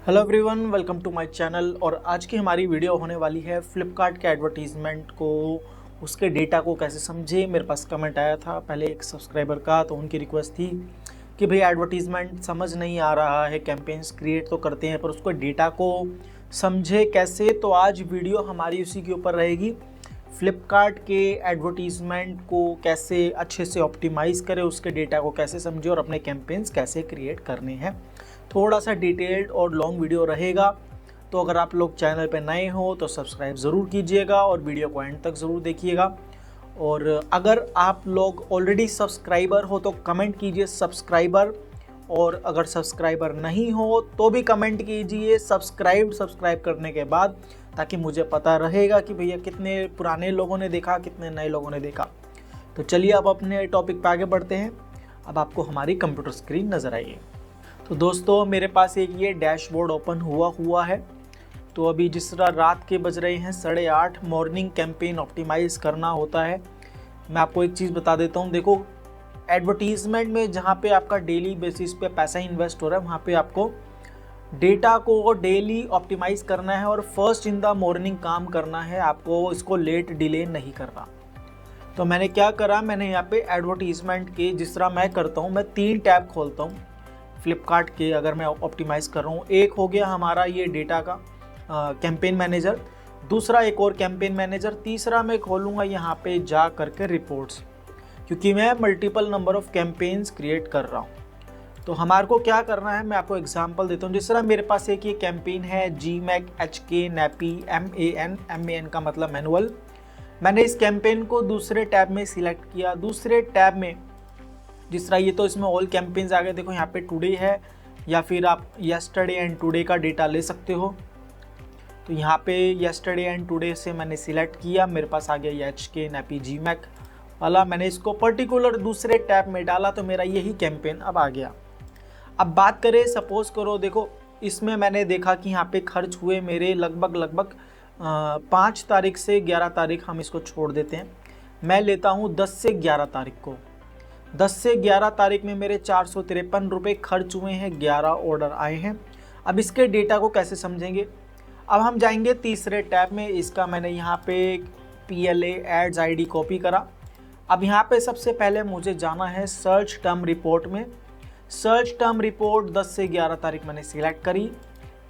Hello everyone, welcome to my channel. और आज की हमारी वीडियो होने वाली है फ्लिपकार्ट के एडवर्टीज़मेंट को, उसके डेटा को कैसे समझे। मेरे पास कमेंट आया था पहले एक सब्सक्राइबर का, तो उनकी रिक्वेस्ट थी कि भाई एडवर्टीज़मेंट समझ नहीं आ रहा है, कैंपेन्स क्रिएट तो करते हैं पर उसको डेटा को समझे कैसे। तो आज वीडियो हमारी उसी के ऊपर रहेगी, फ्लिपकार्ट के एडवर्टीज़मेंट को कैसे अच्छे से ऑप्टिमाइज़ करें, उसके डेटा को कैसे समझे और अपने कैंपेन्स कैसे क्रिएट करने हैं। थोड़ा सा डिटेल्ड और लॉन्ग वीडियो रहेगा, तो अगर आप लोग चैनल पर नए हो तो सब्सक्राइब ज़रूर कीजिएगा और वीडियो को एंड तक ज़रूर देखिएगा। और अगर आप लोग ऑलरेडी सब्सक्राइबर हो तो कमेंट कीजिए सब्सक्राइबर, और अगर सब्सक्राइबर नहीं हो तो भी कमेंट कीजिए सब्सक्राइब करने के बाद, ताकि मुझे पता रहेगा कि भैया कितने पुराने लोगों ने देखा, कितने नए लोगों ने देखा। तो चलिए अब अपने टॉपिक पे आगे बढ़ते हैं। अब आपको हमारी कंप्यूटर स्क्रीन नज़र आइए। तो दोस्तों मेरे पास एक ये डैशबोर्ड ओपन हुआ है। तो अभी जिस तरह रात के बज रहे हैं 8:30, मॉर्निंग कैंपेन ऑप्टिमाइज़ करना होता है। मैं आपको एक चीज़ बता देता हूँ, देखो एडवर्टीज़मेंट में जहाँ पे आपका डेली बेसिस पे पैसा इन्वेस्ट हो रहा है, वहाँ पे आपको डेटा को डेली ऑप्टिमाइज़ करना है और फर्स्ट इन द मॉर्निंग काम करना है, आपको इसको लेट डिले नहीं करना। तो मैंने क्या करा, मैंने यहाँ पे एडवर्टीज़मेंट के जिस तरह मैं करता हूँ, मैं 3 टैब खोलता हूँ फ्लिपकार्ट के अगर मैं ऑप्टिमाइज़ कर रहा हूँ। एक हो गया हमारा ये डेटा का कैंपेन मैनेजर, दूसरा एक और कैंपेन मैनेजर, तीसरा मैं खोलूँगा यहाँ पे जा करके रिपोर्ट्स, क्योंकि मैं multiple number of campaigns create कर रहा हूँ। तो हमारे को क्या करना है, मैं आपको एग्जांपल देता हूँ। जिस तरह मेरे पास एक ये कैंपेन है GMAC HK NAPI MAN का मतलब मैनुअल। मैंने इस कैंपेन को दूसरे टैब में सिलेक्ट किया। दूसरे टैब में जिस तरह ये तो इसमें ऑल कैंपेन्स आ गए, देखो यहाँ पे टुडे है, या फिर आप येस्टरडे एंड टुडे का डेटा ले सकते हो। तो यहाँ पे येस्टरडे एंड टुडे से मैंने सिलेक्ट किया, मेरे पास आ गया HK NAPI GMAC वाला। मैंने इसको पर्टिकुलर दूसरे टैब में डाला तो मेरा यही कैंपेन अब आ गया। अब बात करें, सपोज करो, देखो इसमें मैंने देखा कि यहाँ पे खर्च हुए मेरे लगभग 5 तारीख से 11 तारीख, हम इसको छोड़ देते हैं। मैं लेता हूँ 10 से 11 तारीख को। 10 से 11 तारीख में मेरे 453 रुपये खर्च हुए हैं, 11 ऑर्डर आए हैं। अब इसके डेटा को कैसे समझेंगे, अब हम जाएंगे तीसरे टैब में। इसका मैंने यहाँ पे PLA एड्स ID कॉपी करा। अब यहाँ पे सबसे पहले मुझे जाना है सर्च टर्म रिपोर्ट में। सर्च टर्म रिपोर्ट 10 से 11 तारीख मैंने सिलेक्ट करी,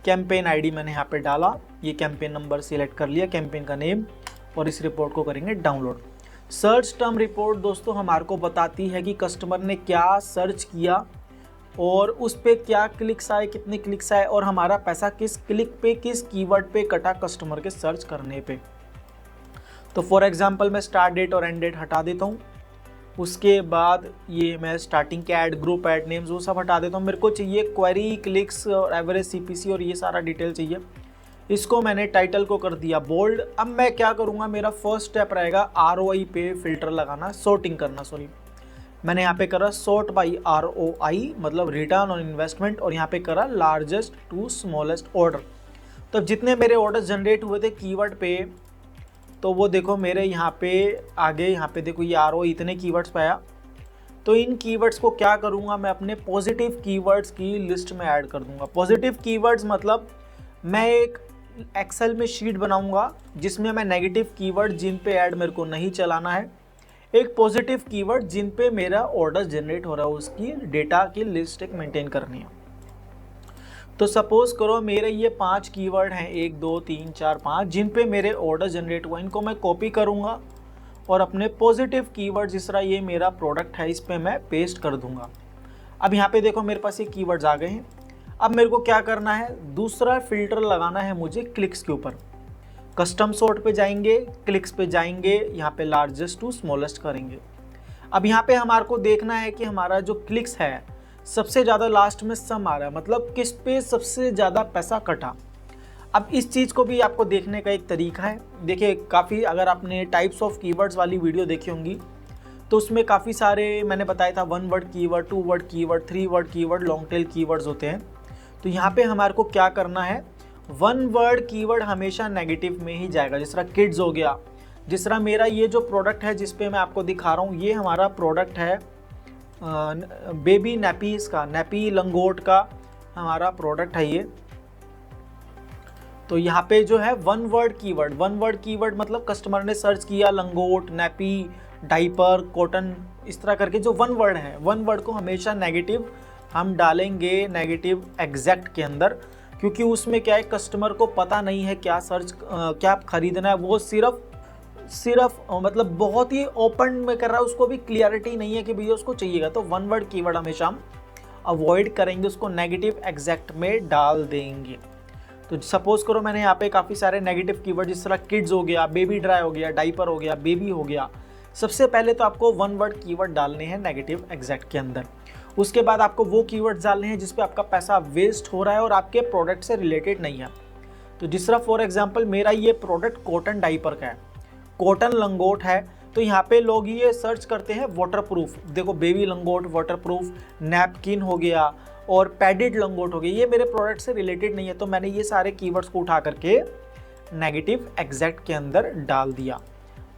कैंपेन ID मैंने यहाँ पे डाला, ये कैंपेन नंबर सिलेक्ट कर लिया, कैंपेन का नेम, और इस रिपोर्ट को करेंगे डाउनलोड। सर्च टर्म रिपोर्ट दोस्तों हमारे को बताती है कि कस्टमर ने क्या सर्च किया और उस पे क्या क्लिक्स आए, कितने क्लिक्स आए, और हमारा पैसा किस क्लिक पे, किस कीवर्ड पे कटा कस्टमर के सर्च करने पे। तो फॉर एग्जांपल मैं स्टार्ट डेट और एंड डेट हटा देता हूँ। उसके बाद ये मैं स्टार्टिंग के ऐड, ग्रुप ऐड नेम्स वो सब हटा देता हूँ। मेरे को चाहिए क्वेरी, क्लिक्स और एवरेज CPC और ये सारा डिटेल चाहिए। इसको मैंने टाइटल को कर दिया बोल्ड। अब मैं क्या करूँगा, मेरा फर्स्ट स्टेप रहेगा ROI पे फिल्टर लगाना, सॉर्टिंग करना। मैंने यहाँ पे करा सॉर्ट बाई ROI मतलब रिटर्न ऑन इन्वेस्टमेंट, और यहाँ पे करा लार्जेस्ट टू स्मॉलेस्ट ऑर्डर। तो जितने मेरे ऑर्डर जनरेट हुए थे कीवर्ड पे, तो वो देखो मेरे यहाँ पे आगे, यहाँ पे देखो ये ROI इतने कीवर्ड्स पाया। तो इन कीवर्ड्स को क्या करूँगा, मैं अपने पॉजिटिव कीवर्ड्स की लिस्ट में ऐड कर दूँगा। पॉजिटिव कीवर्ड्स मतलब मैं एक एक्सेल में शीट बनाऊँगा जिसमें मैं नेगेटिव कीवर्ड जिन पे ऐड मेरे को नहीं चलाना है, एक पॉजिटिव कीवर्ड जिन पे मेरा ऑर्डर जनरेट हो रहा है, उसकी डेटा की लिस्ट एक मेंटेन करनी है। तो सपोज करो मेरे ये 5 कीवर्ड हैं, 1 2 3 4 5, जिन पे मेरे ऑर्डर जनरेट हुआ। इनको मैं कॉपी करूँगा और अपने पॉजिटिव कीवर्ड जिस तरह ये मेरा प्रोडक्ट है इस पर मैं पेस्ट कर दूँगा। अब यहाँ पे देखो मेरे पास ये कीवर्ड्स आ गए हैं। अब मेरे को क्या करना है, दूसरा फिल्टर लगाना है मुझे क्लिक्स के ऊपर। कस्टम सॉर्ट पे जाएंगे, क्लिक्स पे जाएंगे, यहाँ पे लार्जेस्ट टू स्मॉलेस्ट करेंगे। अब यहाँ पे हमारे को देखना है कि हमारा जो क्लिक्स है सबसे ज़्यादा लास्ट में सम आ रहा है, मतलब किस पे सबसे ज़्यादा पैसा कटा। अब इस चीज़ को भी आपको देखने का एक तरीका है। देखिए काफ़ी, अगर आपने टाइप्स ऑफ कीवर्ड्स वाली वीडियो देखी होंगी तो उसमें काफ़ी सारे मैंने बताया था 1 word keyword, 2 word keyword, 3 word keyword, long tail keywords होते हैं। तो यहाँ पे हमारे को क्या करना है, 1 वर्ड कीवर्ड हमेशा नेगेटिव में ही जाएगा। जिस तरह किड्स हो गया, जिस तरह मेरा ये जो प्रोडक्ट है जिस पे मैं आपको दिखा रहा हूँ, ये हमारा प्रोडक्ट है बेबी नैपीज़ का, नैपी लंगोट का हमारा प्रोडक्ट है ये। तो यहाँ पे जो है वन वर्ड कीवर्ड मतलब कस्टमर ने सर्च किया लंगोट, नैपी, डाइपर, कॉटन, इस तरह करके जो वन वर्ड है, वन वर्ड को हमेशा नेगेटिव हम डालेंगे, नेगेटिव एग्जैक्ट के अंदर, क्योंकि उसमें क्या है कस्टमर को पता नहीं है क्या खरीदना है, वो सिर्फ मतलब बहुत ही ओपन में कर रहा है, उसको भी क्लियरिटी नहीं है कि भैया उसको चाहिएगा। तो वन वर्ड कीवर्ड हमेशा हम अवॉइड करेंगे, उसको नेगेटिव एग्जैक्ट में डाल देंगे। तो सपोज करो मैंने यहाँ पे काफ़ी सारे नेगेटिव कीवर्ड जिस तरह किड्स हो गया, बेबी ड्राई हो गया, डाइपर हो गया, बेबी हो गया। सबसे पहले तो आपको वन वर्ड कीवर्ड डालने हैं नेगेटिव एग्जैक्ट के अंदर। उसके बाद आपको वो कीवर्ड्स डालने हैं जिस पे आपका पैसा वेस्ट हो रहा है और आपके प्रोडक्ट से रिलेटेड नहीं है। तो जिस तरह फॉर एग्जांपल मेरा ये प्रोडक्ट कॉटन डाइपर का है, कॉटन लंगोट है, तो यहाँ पे लोग ये सर्च करते हैं वाटरप्रूफ। देखो बेबी लंगोट वाटरप्रूफ, नैपकिन हो गया और पैडेड लंगोट हो गया, ये मेरे प्रोडक्ट से रिलेटेड नहीं है। तो मैंने ये सारे कीवर्ड्स को उठा करके नेगेटिव एग्जैक्ट के अंदर डाल दिया।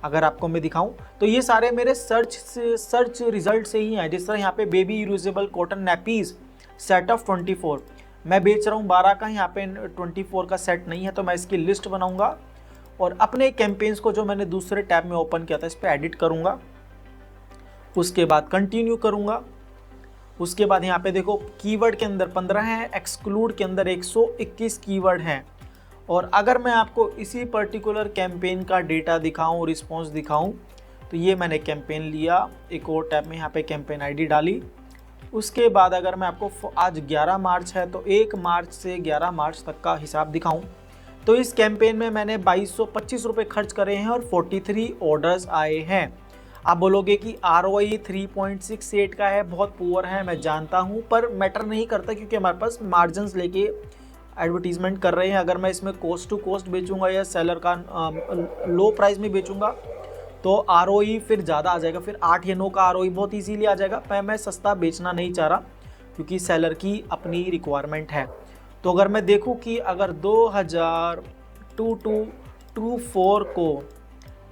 अगर आपको मैं दिखाऊं तो ये सारे मेरे सर्च रिजल्ट से ही हैं। जिस तरह यहाँ पे baby usable cotton nappies set of 24 मैं बेच रहा हूँ 12 का, यहाँ पे 24 का सेट नहीं है, तो मैं इसकी लिस्ट बनाऊंगा और अपने कैंपेन्स को जो मैंने दूसरे टैब में ओपन किया था इस पर एडिट करूंगा। उसके बाद कंटिन्यू करूंगा। उसके बाद यहाँ पे देखो कीवर्ड के अंदर 15 हैं, एक्सक्लूड के अंदर 121 कीवर्ड हैं। और अगर मैं आपको इसी पर्टिकुलर कैंपेन का डेटा दिखाऊं, रिस्पॉन्स दिखाऊं, तो ये मैंने कैंपेन लिया, एक और टैब में यहाँ पे कैंपेन आईडी डाली। उसके बाद अगर मैं आपको आज 11 मार्च है तो 1 मार्च से 11 मार्च तक का हिसाब दिखाऊं, तो इस कैंपेन में मैंने 2225 रुपये खर्च करे हैं और 43 ऑर्डर्स आए हैं। आप बोलोगे कि ROI 3.68 का है, बहुत पुअर है, मैं जानता हूँ, पर मैटर नहीं करता क्योंकि हमारे पास मार्जिन्स लेके एडवर्टीजमेंट कर रहे हैं। अगर मैं इसमें कोस्ट टू कोस्ट बेचूंगा या सेलर का लो प्राइस में बेचूंगा तो ROI फिर ज़्यादा आ जाएगा, फिर 8 या 9 का ROI बहुत इजीली आ जाएगा। मैं सस्ता बेचना नहीं चाह रहा क्योंकि सेलर की अपनी रिक्वायरमेंट है। तो अगर मैं देखूं कि अगर 2224 को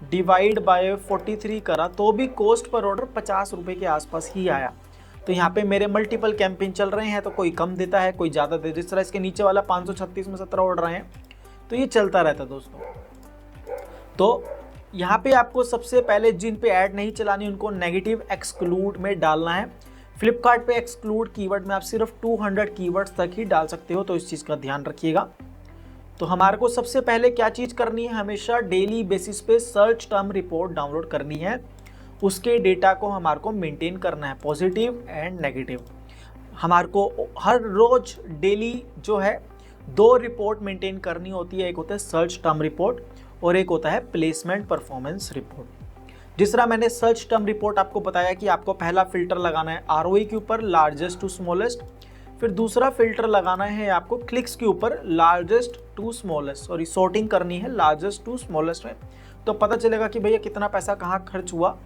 डिवाइड बाय 43 करा तो भी कोस्ट पर ऑर्डर 50 रुपये के आसपास ही आया। तो यहाँ पे मेरे मल्टीपल कैंपेन चल रहे हैं, तो कोई कम देता है, कोई ज़्यादा देता है। जिस तरह इसके नीचे वाला 536 में 17 ऑर्डर आए हैं, तो ये चलता रहता है दोस्तों। तो यहाँ पे आपको सबसे पहले जिन पे ऐड नहीं चलानी उनको नेगेटिव एक्सक्लूड में डालना है। फ्लिपकार्ट पे एक्सक्लूड कीवर्ड में आप सिर्फ 200 कीवर्ड्स तक ही डाल सकते हो, तो इस चीज़ का ध्यान रखिएगा। तो हमारे को सबसे पहले क्या चीज़ करनी है, हमेशा डेली बेसिस पे सर्च टर्म रिपोर्ट डाउनलोड करनी है। उसके डेटा को हमारे को मेंटेन करना है, पॉजिटिव एंड नेगेटिव। हमारे को हर रोज डेली जो है 2 रिपोर्ट मेंटेन करनी होती है। एक होता है सर्च टर्म रिपोर्ट और एक होता है प्लेसमेंट परफॉर्मेंस रिपोर्ट। जिस तरह मैंने सर्च टर्म रिपोर्ट आपको बताया कि आपको पहला फिल्टर लगाना है ROI के ऊपर लार्जेस्ट टू स्मॉलेस्ट, फिर दूसरा फिल्टर लगाना है आपको क्लिक्स के ऊपर largest to smallest, sorry sorting करनी है लार्जेस्ट टू स्मॉलेस्ट में। तो पता चलेगा कि भैया कितना पैसा कहाँ खर्च हुआ,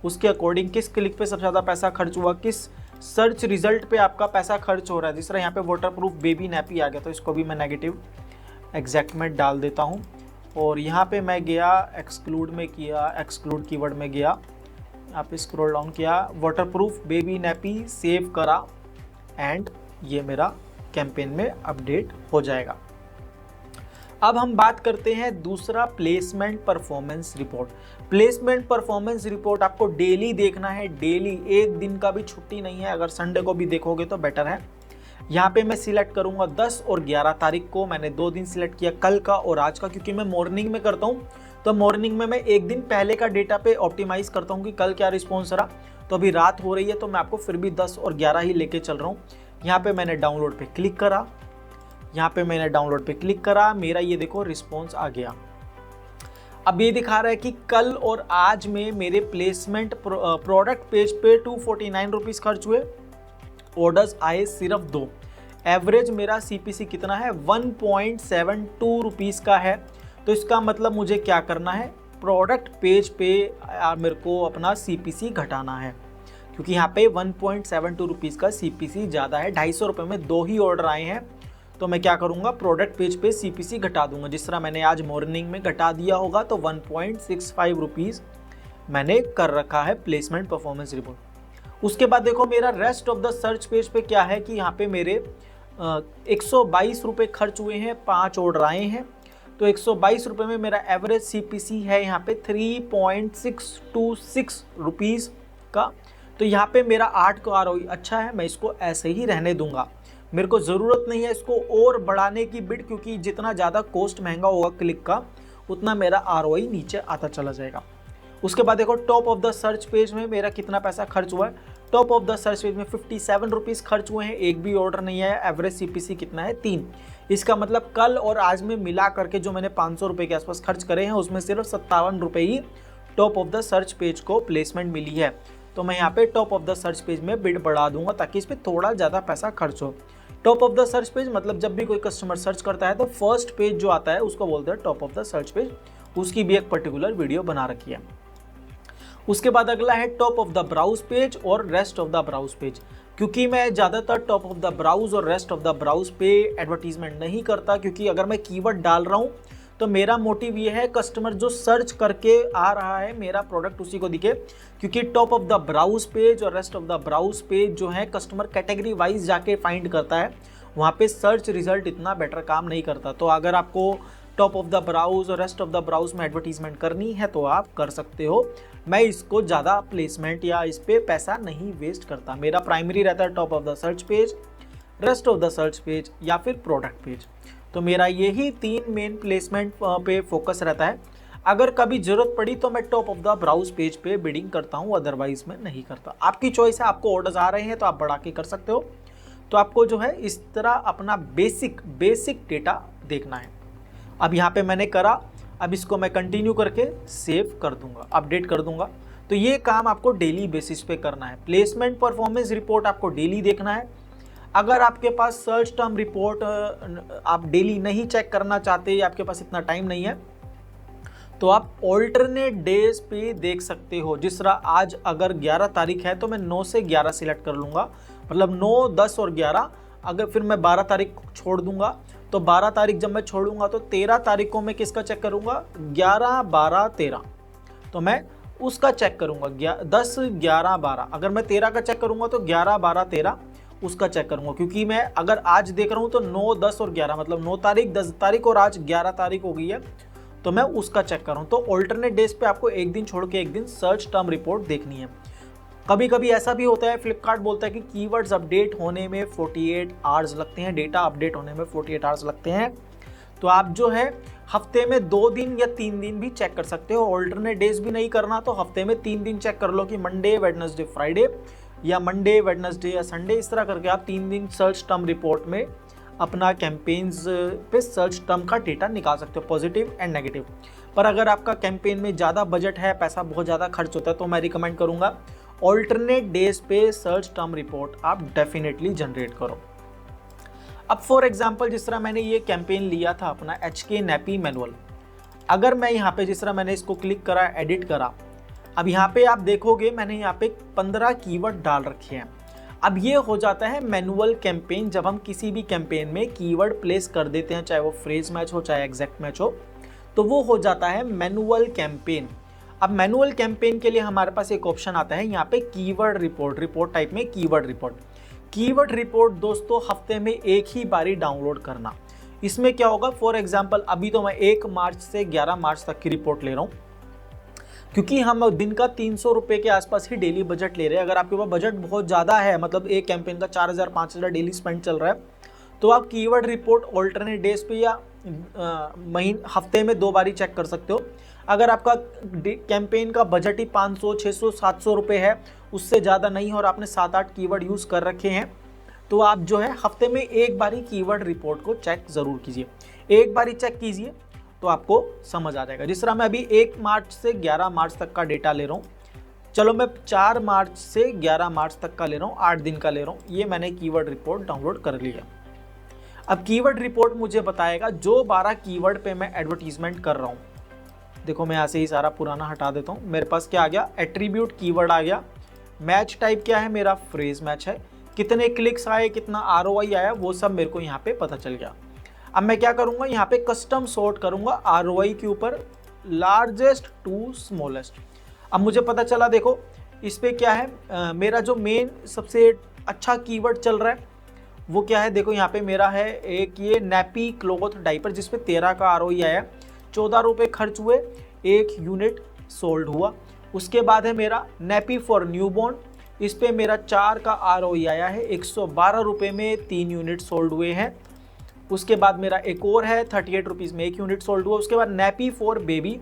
उसके अकॉर्डिंग किस क्लिक पे सबसे ज़्यादा पैसा खर्च हुआ, किस सर्च रिजल्ट पे आपका पैसा खर्च हो रहा है। जिस तरह यहाँ पे वाटरप्रूफ बेबी नैपी आ गया, तो इसको भी मैं नेगेटिव एग्जैक्ट में डाल देता हूँ। और यहाँ पे मैं गया एक्सक्लूड में किया, एक्सक्लूड कीवर्ड में गया, यहाँ पे स्क्रॉल डाउन किया, वाटरप्रूफ बेबी नैपी सेव करा एंड ये मेरा कैंपेन में अपडेट हो जाएगा। अब हम बात करते हैं दूसरा placement performance report. Placement performance report आपको डेली देखना है, डेली, एक दिन का भी छुट्टी नहीं है। अगर संडे को भी देखोगे तो बेटर है। यहाँ पे मैं सिलेक्ट करूँगा 10 और 11 तारीख को। मैंने 2 दिन सिलेक्ट किया, कल का और आज का, क्योंकि मैं मॉर्निंग में करता हूँ। तो मॉर्निंग में मैं एक दिन पहले का डेटा पे ऑप्टिमाइज करता हूँ कि कल क्या रिस्पॉन्स रहा। तो अभी रात हो रही है तो मैं आपको फिर भी 10 और 11 ही लेके चल रहा हूँ। यहाँ पे मैंने डाउनलोड पे क्लिक करा, मेरा ये देखो रिस्पॉन्स आ गया। अब ये दिखा रहा है कि कल और आज में मेरे प्लेसमेंट प्रोडक्ट पेज पे 249 रुपीज़ खर्च हुए, ऑर्डर्स आए सिर्फ 2। एवरेज मेरा CPC कितना है, 1.72 रुपीज़ का है। तो इसका मतलब मुझे क्या करना है, प्रोडक्ट पेज पे मेरे को अपना CPC घटाना है, क्योंकि यहाँ पे 1.72 रुपीज़ का CPC ज़्यादा है। 250 रुपये में 2 ही ऑर्डर आए हैं। तो मैं क्या करूँगा, प्रोडक्ट पेज पे CPC घटा दूंगा। जिस तरह मैंने आज मॉर्निंग में घटा दिया होगा, तो 1.65 रुपीज़ मैंने कर रखा है प्लेसमेंट परफॉर्मेंस रिपोर्ट। उसके बाद देखो मेरा rest of the search page पे क्या है कि यहाँ पे मेरे 122 रुपये खर्च हुए हैं, 5 ऑर्डर आए हैं। तो 122 रुपये में मेरा एवरेज CPC है यहाँ पे 3.626 रुपीज़ का। तो यहाँ पे मेरा 8 का ROI अच्छा है, मैं इसको ऐसे ही रहने दूंगा। मेरे को ज़रूरत नहीं है इसको और बढ़ाने की बिड, क्योंकि जितना ज़्यादा कॉस्ट महंगा होगा क्लिक का उतना मेरा ROI नीचे आता चला जाएगा। उसके बाद देखो top of the search page में मेरा कितना पैसा खर्च हुआ है। Top of the search page में 57 रुपीज़ खर्च हुए हैं, एक भी ऑर्डर नहीं आया। एवरेज CPC कितना है 3। इसका मतलब कल और आज में मिला करके जो मैंने 500 रुपये के आसपास खर्च करे हैं उसमें सिर्फ 57 रुपये ही top of the search page को प्लेसमेंट मिली है। तो मैं यहाँ पे top of the search page में बिड बढ़ा दूंगा ताकि इस पर थोड़ा ज़्यादा पैसा खर्च हो। Top of the search page मतलब जब भी कोई कस्टमर सर्च करता है तो फर्स्ट पेज जो आता है उसको बोलते हैं top of the search page. उसकी भी एक पर्टिकुलर वीडियो बना रखी है। उसके बाद अगला है top of the browse page और rest of the browse page. क्योंकि मैं ज़्यादातर टॉप ऑफ द ब्राउज और रेस्ट ऑफ द ब्राउज पे एडवर्टीजमेंट नहीं करता, क्योंकि अगर मैं कीवर्ड डाल रहा हूँ तो मेरा मोटिव ये है कस्टमर जो सर्च करके आ रहा है मेरा प्रोडक्ट उसी को दिखे। क्योंकि top of the browse page और rest of the browse page जो है कस्टमर कैटेगरी वाइज जाके फाइंड करता है, वहाँ पे सर्च रिजल्ट इतना बेटर काम नहीं करता। तो अगर आपको टॉप ऑफ द ब्राउज और रेस्ट ऑफ द ब्राउज में एडवर्टीजमेंट करनी है तो आप कर सकते हो। मैं इसको ज़्यादा प्लेसमेंट या इस पर पैसा नहीं वेस्ट करता। मेरा प्राइमरी रहता है top of the search page, rest of the search page या फिर प्रोडक्ट पेज। तो मेरा यही 3 मेन प्लेसमेंट पे फोकस रहता है। अगर कभी ज़रूरत पड़ी तो मैं top of the browse page पे बिडिंग करता हूँ, अदरवाइज मैं नहीं करता। आपकी चॉइस है, आपको ऑर्डर्स आ रहे हैं तो आप बढ़ा के कर सकते हो। तो आपको जो है इस तरह अपना बेसिक डेटा देखना है। अब यहाँ पे मैंने करा, अब इसको मैं कंटिन्यू करके सेव कर दूंगा, अपडेट कर दूंगा। तो ये काम आपको डेली बेसिस पे करना है। प्लेसमेंट परफॉर्मेंस रिपोर्ट आपको डेली देखना है। अगर आपके पास सर्च टर्म रिपोर्ट आप डेली नहीं चेक करना चाहते या आपके पास इतना टाइम नहीं है तो आप ऑल्टरनेट डेज पे देख सकते हो। जिस तरह आज अगर 11 तारीख है तो मैं 9 से 11 सिलेक्ट कर लूँगा, मतलब 9, 10 और 11। अगर फिर मैं 12 तारीख छोड़ दूंगा तो 12 तारीख जब मैं छोड़ूंगा तो 13 तारीख को मैं किसका चेक करूंगा, 11, 12, 13। तो मैं उसका चेक करूंगा 10, 11, 12। अगर मैं 13 का चेक करूंगा तो 11, 12, 13 उसका चेक करूंगा। क्योंकि मैं अगर आज देख रहा हूं तो 9, 10 और 11, मतलब 9 तारीख, 10 तारीख और आज 11 तारीख हो गई है, तो मैं उसका चेक कर रहा हूं। तो ऑल्टरनेट डेज पे आपको एक दिन छोड़ के एक दिन सर्च टर्म रिपोर्ट देखनी है। कभी कभी ऐसा भी होता है, फ्लिपकार्ट बोलता है कि कीवर्ड्स अपडेट होने में 48 आवर्स लगते हैं, डेटा अपडेट होने में 48 आवर्स लगते हैं। तो आप जो है हफ्ते में 2 दिन या 3 दिन भी चेक कर सकते हो। ऑल्टरनेट डेज भी नहीं करना तो हफ्ते में 3 दिन चेक कर लो कि मंडे, वेडनेसडे, फ्राइडे, या मंडे, वेडनेसडे या संडे। इस तरह करके आप 3 दिन सर्च टर्म रिपोर्ट में अपना कैंपेन्स पे सर्च टर्म का डेटा निकाल सकते हो, पॉजिटिव एंड नेगेटिव। पर अगर आपका कैंपेन में ज़्यादा बजट है, पैसा बहुत ज़्यादा खर्च होता है, तो मैं रिकमेंड करूँगा ऑल्टरनेट डेज पे सर्च टर्म रिपोर्ट आप डेफिनेटली जनरेट करो। अब फॉर एग्जांपल जिस तरह मैंने ये कैंपेन लिया था अपना HK नैपी मैनुअल, अगर मैं यहाँ पे जिस तरह मैंने इसको क्लिक करा, एडिट करा, अब यहाँ पे आप देखोगे मैंने यहाँ पे 15 कीवर्ड डाल रखे हैं। अब ये हो जाता है मैनुअल कैंपेन। जब हम किसी भी कैंपेन में कीवर्ड प्लेस कर देते हैं, चाहे वो फ्रेज मैच हो चाहे एग्जैक्ट मैच हो, तो वो हो जाता है मैनुअल कैंपेन। अब मैनुअल कैंपेन के लिए हमारे पास एक ऑप्शन आता है यहाँ पे कीवर्ड रिपोर्ट, रिपोर्ट टाइप में कीवर्ड रिपोर्ट। कीवर्ड रिपोर्ट दोस्तों हफ्ते में एक ही बारी डाउनलोड करना। इसमें क्या होगा, फॉर एग्जांपल अभी तो मैं 1 मार्च से 11 मार्च तक की रिपोर्ट ले रहा हूँ, क्योंकि हम दिन का 300 रुपये के आसपास ही डेली बजट ले रहे हैं। अगर आपके पास बजट बहुत ज़्यादा है, मतलब एक कैंपेन का 4000 5000 डेली स्पेंड चल रहा है, तो आप कीवर्ड रिपोर्ट ऑल्टरनेट डेज पे या हफ्ते में 2 बारी चेक कर सकते हो। अगर आपका कैंपेन का बजट ही 500, 600, 700 रुपये है, उससे ज़्यादा नहीं है, और आपने 7-8 कीवर्ड यूज़ कर रखे हैं, तो आप जो है हफ्ते में एक बारी कीवर्ड रिपोर्ट को चेक ज़रूर कीजिए। एक बारी चेक कीजिए तो आपको समझ आ जाएगा। जिस तरह मैं अभी 1 मार्च से 11 मार्च तक का डेटा ले रहा हूँ, चलो मैं 4 मार्च से 11 मार्च तक का ले रहा हूँ, 8 दिन का ले रहा हूँ, ये मैंने कीवर्ड रिपोर्ट डाउनलोड कर लिया। अब कीवर्ड रिपोर्ट मुझे बताएगा जो 12 कीवर्ड पे मैं एडवर्टीजमेंट कर रहा हूँ। देखो मैं यहाँ से ही सारा पुराना हटा देता हूँ। मेरे पास क्या आ गया, एट्रीब्यूट कीवर्ड आ गया, मैच टाइप क्या है मेरा, फ्रेज मैच है, कितने क्लिक्स आए, कितना ROI आया, वो सब मेरे को यहाँ पे पता चल गया। अब मैं क्या करूँगा, यहाँ पे कस्टम सॉर्ट करूँगा ROI के ऊपर, लार्जेस्ट टू स्मॉलेस्ट। अब मुझे पता चला, देखो इस पर क्या है, मेरा जो मेन सबसे अच्छा कीवर्ड चल रहा है वो क्या है, देखो यहाँ पे मेरा है एक ये नैपी क्लॉथ डाइपर जिस पे 13 का ROI आया, 14 रुपये खर्च हुए, 1 यूनिट सोल्ड हुआ। उसके बाद है मेरा नैपी फॉर न्यूबॉर्न, इस पे मेरा 4 का ROI आया है, 112 रुपये में 3 यूनिट सोल्ड हुए हैं। उसके बाद मेरा एक और है 38 रुपीज़ में 1 यूनिट सोल्ड हुआ। उसके बाद नैपी फॉर बेबी,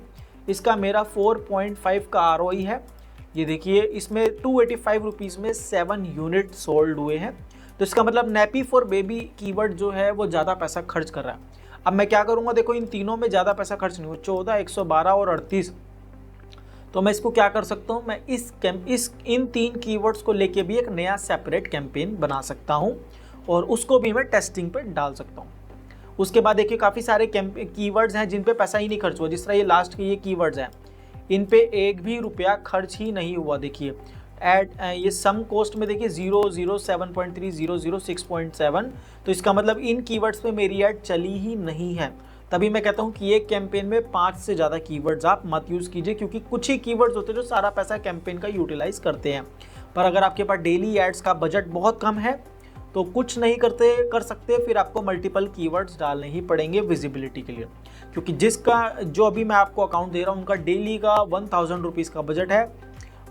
इसका मेरा 4.5 का ROI है, ये देखिए इसमें 285 रुपीज़ में 7 यूनिट सोल्ड हुए हैं। तो इसका मतलब नैपी फॉर बेबी कीवर्ड जो है वो ज़्यादा पैसा खर्च कर रहा है। अब मैं क्या करूँगा, देखो इन तीनों में ज़्यादा पैसा खर्च नहीं हुआ, 14, 112 और 38। तो मैं इसको क्या कर सकता हूँ, मैं इन 3 कीवर्ड्स को लेके भी एक नया सेपरेट कैंपेन बना सकता हूँ और उसको भी मैं टेस्टिंग पे डाल सकता हूँ। उसके बाद देखिए काफ़ी सारे कीवर्ड्स हैं जिन पे पैसा ही नहीं खर्च हुआ, जिस तरह ये लास्ट के ये कीवर्ड्स हैं, इन पे 1 भी रुपया खर्च ही नहीं हुआ। देखिए एड ये सम कॉस्ट में देखिए 007.3, 006.7, तो इसका मतलब इन कीवर्ड्स पे मेरी ऐड चली ही नहीं है। तभी मैं कहता हूँ कि एक कैंपेन में 5 से ज़्यादा कीवर्ड्स आप मत यूज़ कीजिए, क्योंकि कुछ ही कीवर्ड्स होते हैं जो सारा पैसा कैंपेन का यूटिलाइज करते हैं। पर अगर आपके पास डेली एड्स का बजट बहुत कम है तो कुछ नहीं कर सकते, फिर आपको मल्टीपल कीवर्ड्स डालने ही पड़ेंगे विजिबिलिटी के लिए, क्योंकि जिसका जो अभी मैं आपको अकाउंट दे रहा हूँ उनका डेली का 1000 रुपीज़ का बजट है।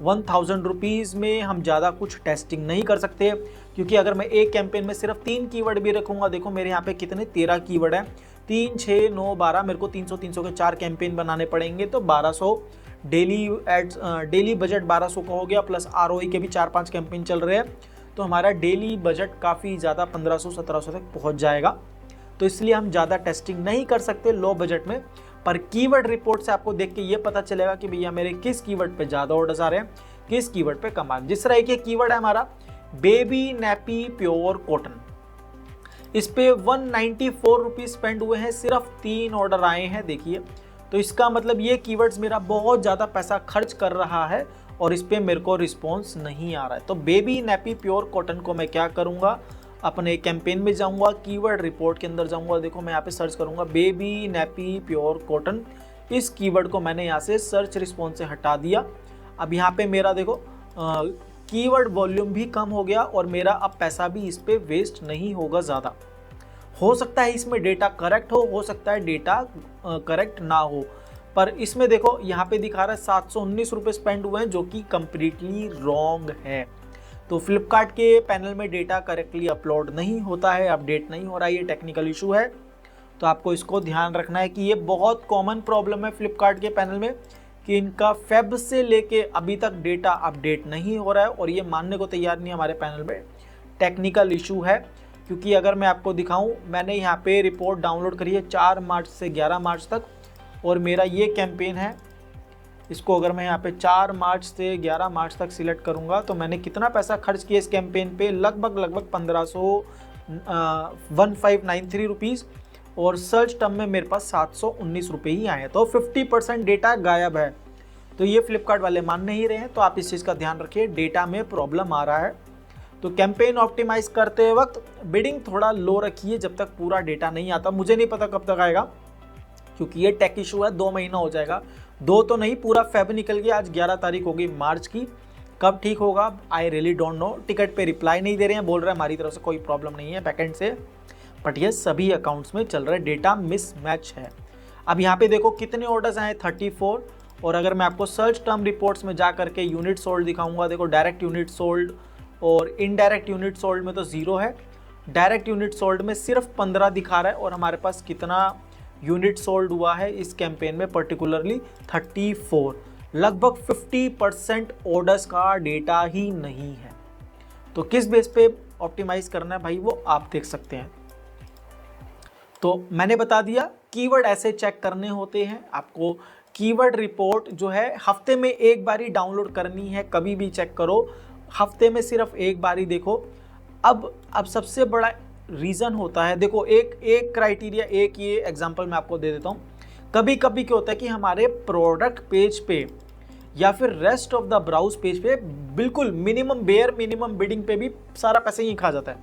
1000 रुपीज़ में हम ज़्यादा कुछ टेस्टिंग नहीं कर सकते, क्योंकि अगर मैं एक कैंपेन में सिर्फ 3 कीवर्ड भी रखूँगा, देखो मेरे यहाँ पे कितने 13 कीवर्ड हैं, 3, 6, 9, 12, मेरे को 300 के 4 कैंपेन बनाने पड़ेंगे, तो 1200 डेली एड्स, डेली बजट 1200 का हो गया, प्लस ROI के भी 4-5 कैंपेन चल रहे हैं, तो हमारा डेली बजट काफ़ी ज़्यादा 1500-1700 तक पहुँच जाएगा। तो इसलिए हम ज़्यादा टेस्टिंग नहीं कर सकते लो बजट में। पर कीवर्ड रिपोर्ट से आपको देख के ये पता चलेगा कि भैया मेरे किस कीवर्ड पे ज़्यादा ऑर्डर्स आ रहे हैं, किस कीवर्ड पे कम आ रहे हैं। जिस तरह एक कीवर्ड है हमारा बेबी नैपी प्योर कॉटन, इस पे 194 रुपीज़ स्पेंड हुए हैं, सिर्फ 3 ऑर्डर आए हैं। देखिए तो इसका मतलब ये कीवर्ड्स मेरा बहुत ज़्यादा पैसा खर्च कर रहा है और इस पे मेरे को रिस्पॉन्स नहीं आ रहा है। तो बेबी नैपी प्योर कॉटन को मैं क्या करूँगा, अपने कैंपेन में जाऊँगा, कीवर्ड रिपोर्ट के अंदर जाऊँगा, देखो मैं यहाँ पे सर्च करूँगा बेबी नैपी प्योर कॉटन, इस कीवर्ड को मैंने यहाँ से सर्च रिस्पॉन्स से हटा दिया। अब यहाँ पे मेरा देखो कीवर्ड वॉल्यूम भी कम हो गया और मेरा अब पैसा भी इस पे वेस्ट नहीं होगा ज़्यादा। हो सकता है इसमें डेटा करेक्ट हो सकता है डेटा करेक्ट ना हो, पर इसमें देखो यहाँ पे दिखा रहा है 719 रुपये स्पेंड हुए हैं, जो कि कम्प्लीटली रॉन्ग है। तो फ्लिपकार्ट के पैनल में डेटा करेक्टली अपलोड नहीं होता है, अपडेट नहीं हो रहा है, ये टेक्निकल इशू है। तो आपको इसको ध्यान रखना है कि ये बहुत कॉमन प्रॉब्लम है फ्लिपकार्ट के पैनल में, कि इनका फेब से लेके अभी तक डेटा अपडेट नहीं हो रहा है और ये मानने को तैयार नहीं हमारे पैनल में टेक्निकल इशू है। क्योंकि अगर मैं आपको दिखाऊं, मैंने यहाँ पे रिपोर्ट डाउनलोड करी है 4 मार्च से 11 मार्च तक, और मेरा ये कैंपेन है, इसको अगर मैं यहाँ पे 4 मार्च से 11 मार्च तक सिलेक्ट करूँगा तो मैंने कितना पैसा खर्च किया इस कैंपेन पे, लगभग 1593 रुपीज़, और सर्च टर्म में मेरे पास 719 रुपये ही आए हैं। तो 50% डेटा गायब है। तो ये फ्लिपकार्ट वाले मान नहीं रहे हैं, तो आप इस चीज़ का ध्यान रखिए, डेटा में प्रॉब्लम आ रहा है। तो कैंपेन ऑप्टिमाइज करते वक्त बिडिंग थोड़ा लो रखिए जब तक पूरा डेटा नहीं आता। मुझे नहीं पता कब तक आएगा, क्योंकि ये टेक इशू है, 2 महीना हो जाएगा, 2 तो नहीं, पूरा फेब निकल गया, आज 11 तारीख होगी मार्च की, कब ठीक होगा I really don't know. Ticket पे रिप्लाई नहीं दे रहे हैं, बोल रहे हैं हमारी तरफ से कोई प्रॉब्लम नहीं है बैकएंड से, बट ये सभी अकाउंट्स में चल रहा है, डेटा मिसमैच है। अब यहाँ पे देखो कितने ऑर्डर्स आए, 34, और अगर मैं आपको सर्च टर्म रिपोर्ट्स में जा करके यूनिट सोल्ड दिखाऊंगा, देखो डायरेक्ट यूनिट सोल्ड और इनडायरेक्ट यूनिट सोल्ड में तो 0 है, डायरेक्ट यूनिट सोल्ड में सिर्फ 15 दिखा रहा है, और हमारे पास कितना यूनिट सोल्ड हुआ है इस कैंपेन में पर्टिकुलरली 34, लगभग 50% ऑर्डर्स का डेटा ही नहीं है। तो किस बेस पे ऑप्टिमाइज करना है भाई, वो आप देख सकते हैं। तो मैंने बता दिया कीवर्ड ऐसे चेक करने होते हैं। आपको कीवर्ड रिपोर्ट जो है हफ्ते में एक बार ही डाउनलोड करनी है, कभी भी चेक करो, हफ्ते में सिर्फ एक बार ही देखो। अब सबसे बड़ा रीज़न होता है, देखो एक क्राइटेरिया, एक ये एग्जांपल मैं आपको दे देता हूँ। कभी कभी क्या होता है कि हमारे प्रोडक्ट पेज पे या फिर rest of the browse page पे बिल्कुल बेयर मिनिमम बिडिंग पे भी सारा पैसे ही खा जाता है,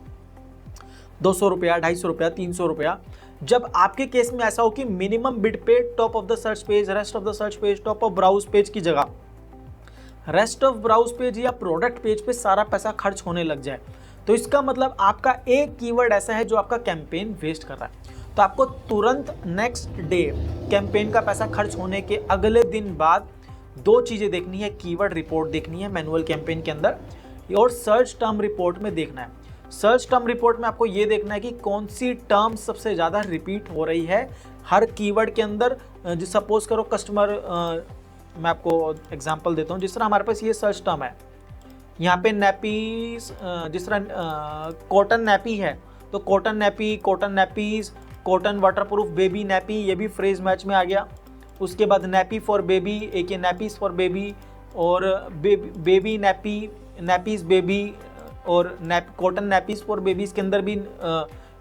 200 रुपया, 250 रुपया, 300 रुपया। जब आपके केस में ऐसा हो कि मिनिमम बिड पे top of the search page, rest of the search page, top of browse page की जगह रेस्ट ऑफ ब्राउज पेज या प्रोडक्ट पेज पे सारा पैसा खर्च होने लग जाए, तो इसका मतलब आपका एक कीवर्ड ऐसा है जो आपका कैंपेन वेस्ट कर रहा है। तो आपको तुरंत नेक्स्ट डे कैंपेन का पैसा खर्च होने के अगले दिन बाद दो चीज़ें देखनी है, कीवर्ड रिपोर्ट देखनी है मैनुअल कैंपेन के अंदर, और सर्च टर्म रिपोर्ट में देखना है। सर्च टर्म रिपोर्ट में आपको ये देखना है कि कौन सी टर्म सबसे ज़्यादा रिपीट हो रही है हर कीवर्ड के अंदर। जो सपोज करो कस्टमर, मैं आपको एग्जांपल देता हूँ। जिस तरह हमारे पास ये सर्च टर्म है, यहाँ पे नैपीज, जिस तरह कॉटन नैपी है तो cotton nappy, cotton nappies, cotton waterproof baby nappy, ये भी फ्रेज मैच में आ गया। उसके बाद नैपी फॉर बेबी, एक ये नैपीज फॉर बेबी, और बेबी नैपी, नैपीज बेबी, और कॉटन नैपीज फॉर बेबीज के अंदर भी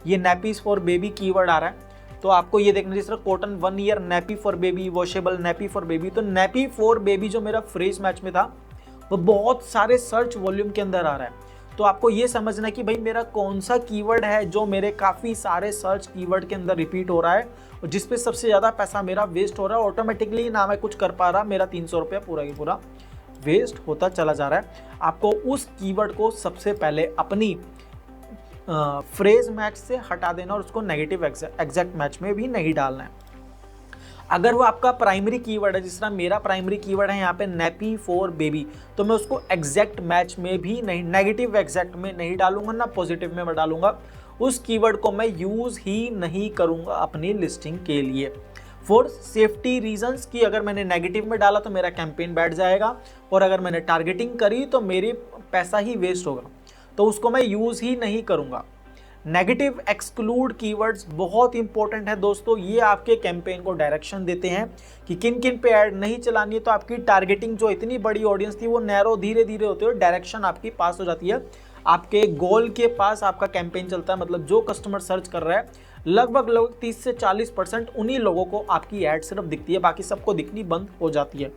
ये नैपीज फॉर बेबी कीवर्ड आ रहा है। तो आपको ये देखना, जिस तरह cotton 1 year nappy for baby, washable nappy for baby. तो नैपी फॉर बेबी जो मेरा फ्रेज मैच में था वो बहुत सारे सर्च वॉल्यूम के अंदर आ रहा है। तो आपको ये समझना है कि भाई मेरा कौन सा कीवर्ड है जो मेरे काफ़ी सारे सर्च कीवर्ड के अंदर रिपीट हो रहा है और जिस पे सबसे ज़्यादा पैसा मेरा वेस्ट हो रहा है। ऑटोमेटिकली ना मैं कुछ कर पा रहा, मेरा 300 रुपया पूरा ही पूरा वेस्ट होता चला जा रहा है। आपको उस कीवर्ड को सबसे पहले अपनी फ्रेज मैच से हटा देना और उसको नेगेटिव एग्जैक्ट मैच में भी नहीं डालना है। अगर वो आपका प्राइमरी कीवर्ड है, जिस तरह मेरा प्राइमरी कीवर्ड है यहाँ पे नैपी फॉर बेबी, तो मैं उसको एग्जैक्ट मैच में भी नहीं, नेगेटिव एग्जैक्ट में नहीं डालूंगा, ना पॉजिटिव में मैं डालूंगा। उस कीवर्ड को मैं यूज़ ही नहीं करूंगा अपनी लिस्टिंग के लिए, फॉर सेफ्टी रीजंस, कि अगर मैंने नेगेटिव में डाला तो मेरा कैंपेन बैठ जाएगा और अगर मैंने टारगेटिंग करी तो मेरे पैसा ही वेस्ट होगा, तो उसको मैं यूज़ ही नहीं करूँगा। नेगेटिव एक्सक्लूड कीवर्ड्स बहुत इंपॉर्टेंट है दोस्तों। ये आपके कैंपेन को डायरेक्शन देते हैं कि किन किन पे ऐड नहीं चलानी है। तो आपकी टारगेटिंग जो इतनी बड़ी ऑडियंस थी वो नैरो धीरे धीरे होते हुए डायरेक्शन आपकी पास हो जाती है, आपके गोल के पास आपका कैंपेन चलता है। मतलब जो कस्टमर सर्च कर रहा है लगभग 30 से 40% उन्हीं लोगों को आपकी ऐड सिर्फ दिखती है, बाकी सबको दिखनी बंद हो जाती है।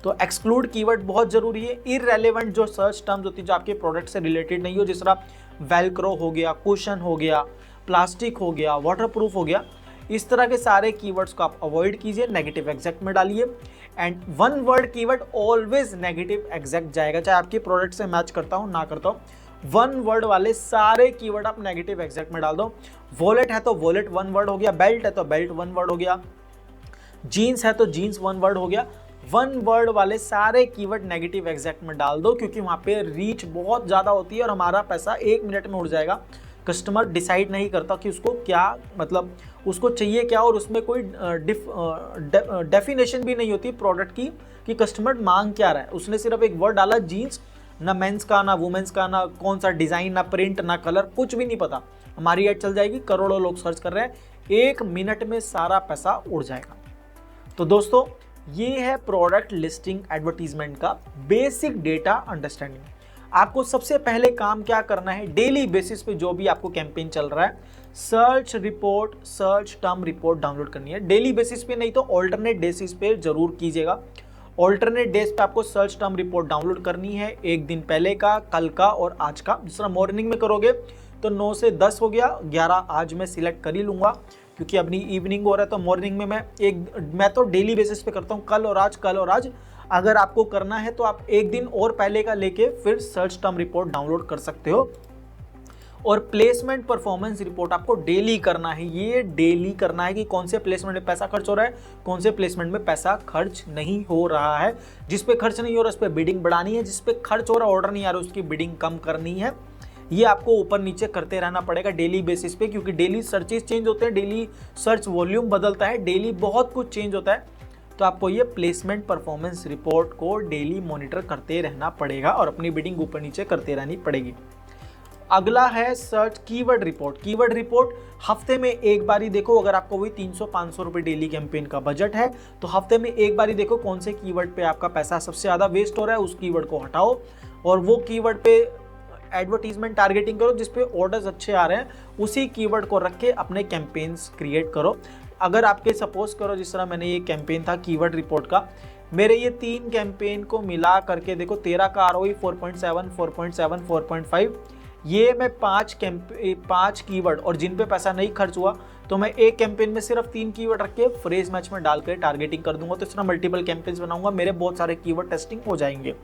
तो एक्सक्लूड कीवर्ड बहुत जरूरी है। इररेलेवेंट जो सर्च टर्म्स होती है जो आपके प्रोडक्ट से रिलेटेड नहीं हो, जिस तरह वेलक्रो हो गया, कुशन हो गया, प्लास्टिक हो गया, वाटरप्रूफ हो गया, इस तरह के सारे कीवर्ड्स को आप अवॉइड कीजिए, नेगेटिव एग्जैक्ट में डालिए। And one word keyword always negative exact जाएगा, चाहे आपके प्रोडक्ट से मैच करता हो ना करता हो। वन वर्ड वाले सारे कीवर्ड आप नेगेटिव एग्जैक्ट में डाल दो। वॉलेट है तो वॉलेट वन वर्ड हो गया, बेल्ट है तो बेल्ट वन वर्ड हो गया, जीन्स है तो जीन्स वन वर्ड हो गया। वन वर्ड वाले सारे कीवर्ड नेगेटिव एग्जैक्ट में डाल दो, क्योंकि वहाँ पे रीच बहुत ज़्यादा होती है और हमारा पैसा 1 मिनट में उड़ जाएगा। कस्टमर डिसाइड नहीं करता कि उसको क्या, मतलब उसको चाहिए क्या, और उसमें कोई डेफिनेशन भी नहीं होती प्रोडक्ट की कि कस्टमर मांग क्या रहा है। उसने सिर्फ एक वर्ड डाला जीन्स, ना मेंस का ना वुमेंस का, ना कौन सा डिज़ाइन, ना प्रिंट, ना कलर, कुछ भी नहीं पता। हमारी ऐड चल जाएगी, करोड़ों लोग सर्च कर रहे हैं, 1 मिनट में सारा पैसा उड़ जाएगा। तो दोस्तों ये है प्रोडक्ट लिस्टिंग एडवर्टीजमेंट का बेसिक डेटा अंडरस्टैंडिंग। आपको सबसे पहले काम क्या करना है, डेली बेसिस पे जो भी आपको कैंपेन चल रहा है, search report, search term report download करनी है। डेली बेसिस पे नहीं तो ऑल्टरनेट बेसिस पे जरूर कीजिएगा। ऑल्टरनेट डेज पे आपको सर्च टर्म रिपोर्ट डाउनलोड करनी है, एक दिन पहले का, कल का और आज का। जिस तरह मॉर्निंग में करोगे तो 9 से 10 हो गया, 11 आज मैं सिलेक्ट कर ही लूँगा क्योंकि अपनी इवनिंग हो रहा है। तो मॉर्निंग में मैं तो डेली बेसिस पे करता हूँ, कल और आज, कल और आज। अगर आपको करना है तो आप एक दिन और पहले का लेके फिर सर्च टर्म रिपोर्ट डाउनलोड कर सकते हो। और प्लेसमेंट परफॉर्मेंस रिपोर्ट आपको डेली करना है। ये डेली करना है कि कौन से प्लेसमेंट में पैसा खर्च हो रहा है, कौन से प्लेसमेंट में पैसा खर्च नहीं हो रहा है। जिस पे खर्च नहीं हो रहा उस पर बिडिंग बढ़ानी है, जिस पे खर्च हो रहा ऑर्डर नहीं आ रहा उसकी बिडिंग कम करनी है। ये आपको ऊपर नीचे करते रहना पड़ेगा डेली बेसिस पे, क्योंकि डेली सर्चेस चेंज होते हैं, डेली सर्च वॉल्यूम बदलता है, डेली बहुत कुछ चेंज होता है। तो आपको ये प्लेसमेंट परफॉर्मेंस रिपोर्ट को डेली मॉनिटर करते रहना पड़ेगा और अपनी बिडिंग ऊपर नीचे करते रहनी पड़ेगी। अगला है search keyword report. Keyword report हफ्ते में एक बारी देखो। अगर आपको वही 300-500 रुपये डेली कैंपेन का बजट है तो हफ्ते में एक बारी देखो कौन से कीवर्ड पे आपका पैसा सबसे ज़्यादा वेस्ट हो रहा है, उस कीवर्ड को हटाओ और वो कीवर्ड पे एडवर्टीजमेंट टारगेटिंग करो जिस पे ऑर्डर्स अच्छे आ रहे हैं, उसी कीवर्ड को रख के अपने कैंपेन्स क्रिएट करो। अगर आपके सपोज करो जिस तरह मैंने ये कैंपेन था कीवर्ड रिपोर्ट का, मेरे ये 3 कैंपेन को मिला करके देखो 13 का ROI 4.7, 4.7, 4.5। ये मैं 5 कीवर्ड और जिन पे पैसा नहीं खर्च हुआ तो मैं एक कैंपेन में सिर्फ 3 कीवर्ड रख के फ्रेज मैच में डालकर टारगेटिंग कर दूंगा। तो इस तरह मल्टीपल कैंपेन्स बनाऊंगा, मेरे बहुत सारे कीवर्ड टेस्टिंग हो जाएंगे।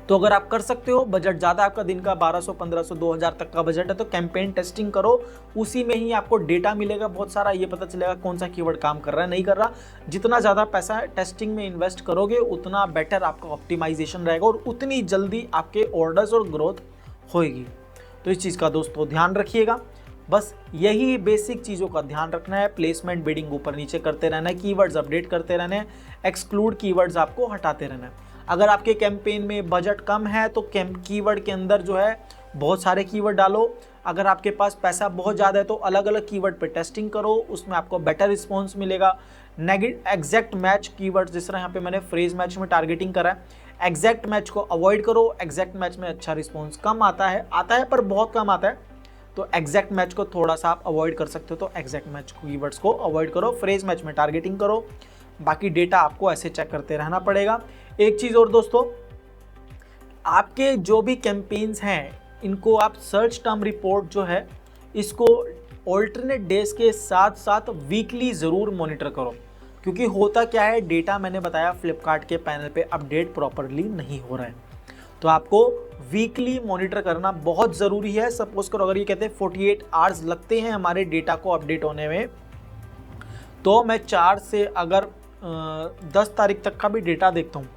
तो अगर आप कर सकते हो, बजट ज़्यादा आपका दिन का 1200, 1500, 2000 तक का बजट है, तो कैंपेन टेस्टिंग करो। उसी में ही आपको डेटा मिलेगा बहुत सारा, ये पता चलेगा कौन सा कीवर्ड काम कर रहा है नहीं कर रहा। जितना ज़्यादा पैसा टेस्टिंग में इन्वेस्ट करोगे उतना बेटर आपका ऑप्टिमाइजेशन रहेगा और उतनी जल्दी आपके ऑर्डर्स और ग्रोथ होएगी। तो इस चीज़ का दोस्तों ध्यान रखिएगा। बस यही बेसिक चीज़ों का ध्यान रखना है। प्लेसमेंट बिडिंग ऊपर नीचे करते रहना है, कीवर्ड्स अपडेट करते रहना है, एक्सक्लूड कीवर्ड्स आपको हटाते रहना है। अगर आपके कैंपेन में बजट कम है तो कीवर्ड के अंदर जो है बहुत सारे कीवर्ड डालो। अगर आपके पास पैसा बहुत ज़्यादा है तो अलग अलग कीवर्ड पे टेस्टिंग करो, उसमें आपको बेटर रिस्पॉन्स मिलेगा। एग्जैक्ट मैच कीवर्ड, जिस तरह यहाँ पे मैंने फ्रेज मैच में टारगेटिंग करा है, एग्जैक्ट मैच को अवॉइड करो। एग्जैक्ट मैच में अच्छा रिस्पॉन्स कम आता है पर बहुत कम आता है, तो एग्जैक्ट मैच को थोड़ा सा आप अवॉइड कर सकते हो। तो एग्जैक्ट मैच कीवर्ड्स को अवॉइड करो, फ्रेज मैच में टारगेटिंग करो। बाकी डेटा आपको ऐसे चेक करते रहना पड़ेगा। एक चीज़ और दोस्तों, आपके जो भी कैंपेन्स हैं इनको आप सर्च टर्म रिपोर्ट जो है इसको ऑल्टरनेट डेज के साथ साथ वीकली ज़रूर मॉनिटर करो, क्योंकि होता क्या है, डेटा मैंने बताया फ्लिपकार्ट के पैनल पे अपडेट प्रॉपरली नहीं हो रहा है, तो आपको वीकली मॉनिटर करना बहुत ज़रूरी है। सपोज करो अगर ये कहते हैं 48 आवर्स लगते हैं हमारे डेटा को अपडेट होने में, तो मैं 4 से अगर 10 तारीख तक का भी डेटा देखता हूँ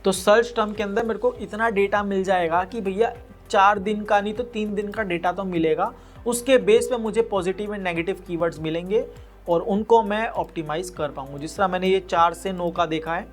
तो सर्च टर्म के अंदर मेरे को इतना डेटा मिल जाएगा कि भैया 4 दिन का नहीं तो 3 दिन का डेटा तो मिलेगा। उसके बेस पे मुझे पॉजिटिव एंड नेगेटिव कीवर्ड्स मिलेंगे और उनको मैं ऑप्टिमाइज़ कर पाऊँगा। जिस तरह मैंने ये 4 से 9 का देखा है,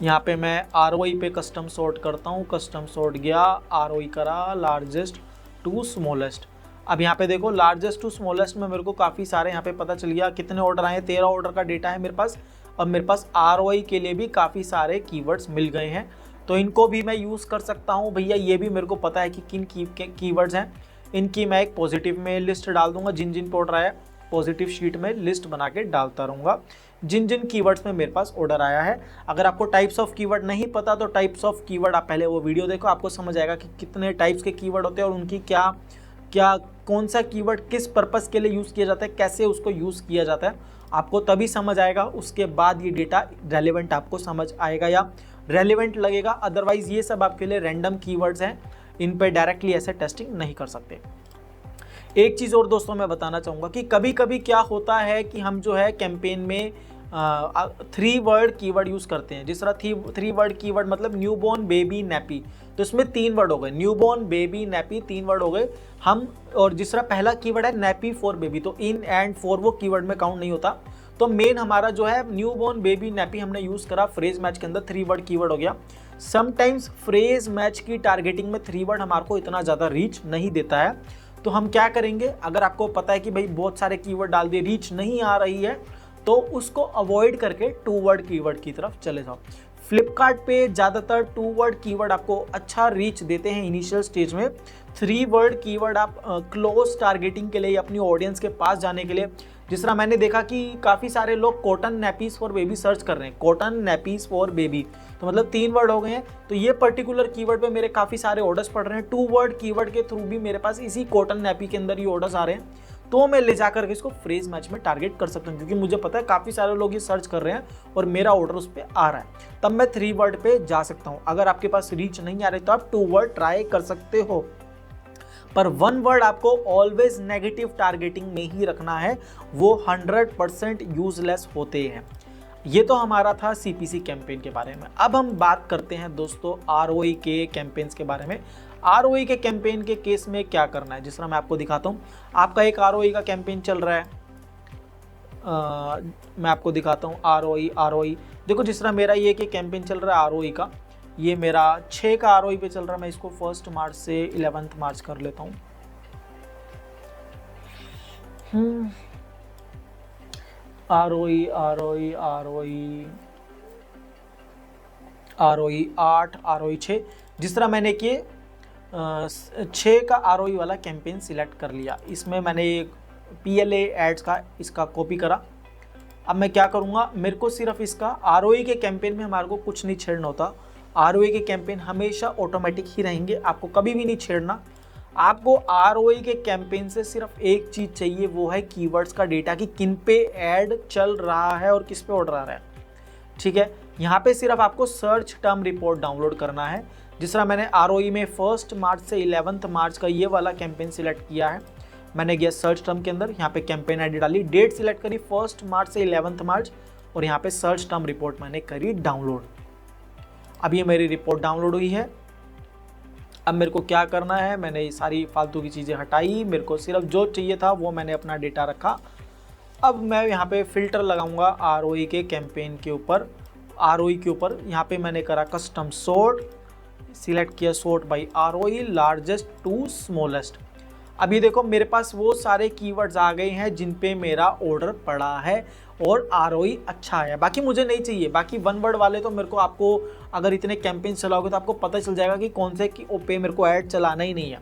यहाँ पे मैं ROI पे कस्टम सॉर्ट करता हूँ, कस्टम सॉर्ट गया, ROI करा, लार्जेस्ट टू स्मॉलेस्ट। अब यहाँ पे देखो लार्जेस्ट टू स्मॉलेस्ट में मेरे को काफ़ी सारे यहाँ पे पता चल गया कितने ऑर्डर आए, 13 ऑर्डर का डेटा है मेरे पास। अब मेरे पास ROI के लिए भी काफ़ी सारे कीवर्ड्स मिल गए हैं, तो इनको भी मैं यूज़ कर सकता हूँ। भैया ये भी मेरे को पता है कि किन कीवर्ड्स हैं, इनकी मैं एक पॉजिटिव में लिस्ट डाल दूंगा। जिन जिन पे ऑर्डर आया पॉजिटिव शीट में लिस्ट बना के डालता रहूँगा, जिन जिन कीवर्ड्स में मेरे पास ऑर्डर आया है। अगर आपको टाइप्स ऑफ कीवर्ड नहीं पता तो टाइप्स ऑफ कीवर्ड आप पहले वो वीडियो देखो, आपको समझ आएगा कि कितने टाइप्स के कीवर्ड होते हैं और उनकी कौन सा कीवर्ड किस पर्पस के लिए यूज़ किया जाता है, कैसे उसको यूज़ किया जाता है, आपको तभी समझ आएगा। उसके बाद ये डेटा रेलेवेंट आपको समझ आएगा या रेलेवेंट लगेगा। अदरवाइज़ ये सब आपके लिए रैंडम कीवर्ड्स हैं, इन पे डायरेक्टली ऐसे टेस्टिंग नहीं कर सकते। एक चीज़ और दोस्तों मैं बताना चाहूँगा कि कभी कभी क्या होता है कि हम जो है कैंपेन में 3 वर्ड कीवर्ड यूज़ करते हैं। जिस तरह 3 वर्ड कीवर्ड मतलब न्यूबॉर्न, बेबी, नैपी, तो इसमें 3 वर्ड हो गए, न्यूबॉर्न, बेबी, नैपी, 3 वर्ड हो गए हम। और जिस तरह पहला कीवर्ड है नैपी फॉर बेबी, तो इन एंड फॉर वो कीवर्ड में काउंट नहीं होता। तो मेन हमारा जो है न्यूबॉर्न, बेबी, नैपी हमने यूज़ करा, फ्रेज मैच के अंदर 3 वर्ड कीवर्ड हो गया। समटाइम्स फ्रेज मैच की टारगेटिंग में 3 वर्ड हमारे को इतना ज़्यादा रीच नहीं देता है, तो हम क्या करेंगे, अगर आपको पता है कि भाई बहुत सारे कीवर्ड डाल दिए, रीच नहीं आ रही है, तो उसको अवॉइड करके 2 वर्ड कीवर्ड की तरफ चले जाओ। फ्लिपकार्ट पे ज़्यादातर 2 वर्ड कीवर्ड आपको अच्छा रीच देते हैं इनिशियल स्टेज में। 3 वर्ड कीवर्ड आप क्लोज टारगेटिंग के लिए, अपनी ऑडियंस के पास जाने के लिए, जिस तरह मैंने देखा कि काफ़ी सारे लोग कॉटन नैपीज़ फॉर बेबी सर्च कर रहे हैं, कॉटन नैपीज़ फॉर बेबी, तो मतलब 3 वर्ड हो गए हैं। तो ये पर्टिकुलर कीवर्ड पे मेरे काफ़ी सारे ऑर्डर्स पड़ रहे हैं। 2 वर्ड कीवर्ड के थ्रू भी मेरे पास इसी कॉटन नैपी के अंदर ही ऑर्डर्स आ रहे हैं, तो मैं ले जाकर के इसको फ्रेज मैच में टारगेट कर सकता हूँ, क्योंकि मुझे पता है काफ़ी सारे लोग ये सर्च कर रहे हैं और मेरा ऑर्डर उस पर आ रहा है। तब मैं 3 वर्ड पे जा सकता हूँ। अगर आपके पास रीच नहीं आ रही तो आप 2 वर्ड ट्राई कर सकते हो, पर 1 वर्ड आपको ऑलवेज नेगेटिव टारगेटिंग में ही रखना है, वो 100% यूजलेस होते हैं। ये तो हमारा था CPC कैंपेन के बारे में। अब हम बात करते हैं दोस्तों ROI के कैंपेन्स के बारे में। ROI के कैंपेन के केस में क्या करना है, जिस तरह मैं आपको दिखाता हूँ। आपका एक ROI का कैंपेन चल रहा है, मैं आपको दिखाता हूँ ROI। देखो जिस तरह मेरा ये कि कैंपेन चल रहा है ROI का, ये मेरा 6 का ROI पे चल रहा है। मैं इसको 1 मार्च से 11 मार्च कर लेता हूँ। ROI 8, ROI 6। जिस तरह मैंने कि 6 का ROI वाला कैंपेन सिलेक्ट कर लिया, इसमें मैंने PLA एड्स का इसका कॉपी करा। अब मैं क्या करूँगा, मेरे को सिर्फ इसका ROI के कैंपेन में हमारे को कुछ नहीं छेड़ना होता। ROI के कैंपेन हमेशा ऑटोमेटिक ही रहेंगे, आपको कभी भी नहीं छेड़ना। आपको ROI के कैंपेन से सिर्फ एक चीज़ चाहिए, वो है कीवर्ड्स का डेटा, कि किन पे ऐड चल रहा है और किस पे ऑर्डर आ रहा है। ठीक है, यहाँ पे सिर्फ आपको सर्च टर्म रिपोर्ट डाउनलोड करना है। जिस तरह मैंने ROE में 1 मार्च से 11 मार्च का ये वाला कैंपेन सिलेक्ट किया है, मैंने गया सर्च टर्म के अंदर, यहाँ पे कैंपेन आईडी डाली, डेट सिलेक्ट करी 1 मार्च से 11 मार्च और यहाँ पे सर्च टर्म रिपोर्ट मैंने करी डाउनलोड। अब ये मेरी रिपोर्ट डाउनलोड हुई है। अब मेरे को क्या करना है, मैंने ये सारी फालतू की चीज़ें हटाई, मेरे को सिर्फ जो चाहिए था वो मैंने अपना डेटा रखा। अब मैं यहाँ पे फिल्टर लगाऊंगा ROE के कैंपेन के ऊपर, ROE के ऊपर। यहाँ पे मैंने करा कस्टम सॉर्ट, सिलेक्ट किया sort by ROE largest to smallest. अभी देखो मेरे पास वो सारे कीवर्ड्स आ गए हैं जिन पे मेरा ऑर्डर पड़ा है और ROE अच्छा है। बाकी मुझे नहीं चाहिए, बाकी 1 वर्ड वाले तो मेरे को, आपको अगर इतने कैंपेन चलाओगे तो आपको पता चल जाएगा कि कौन से पे मेरे को ऐड चलाना ही नहीं है,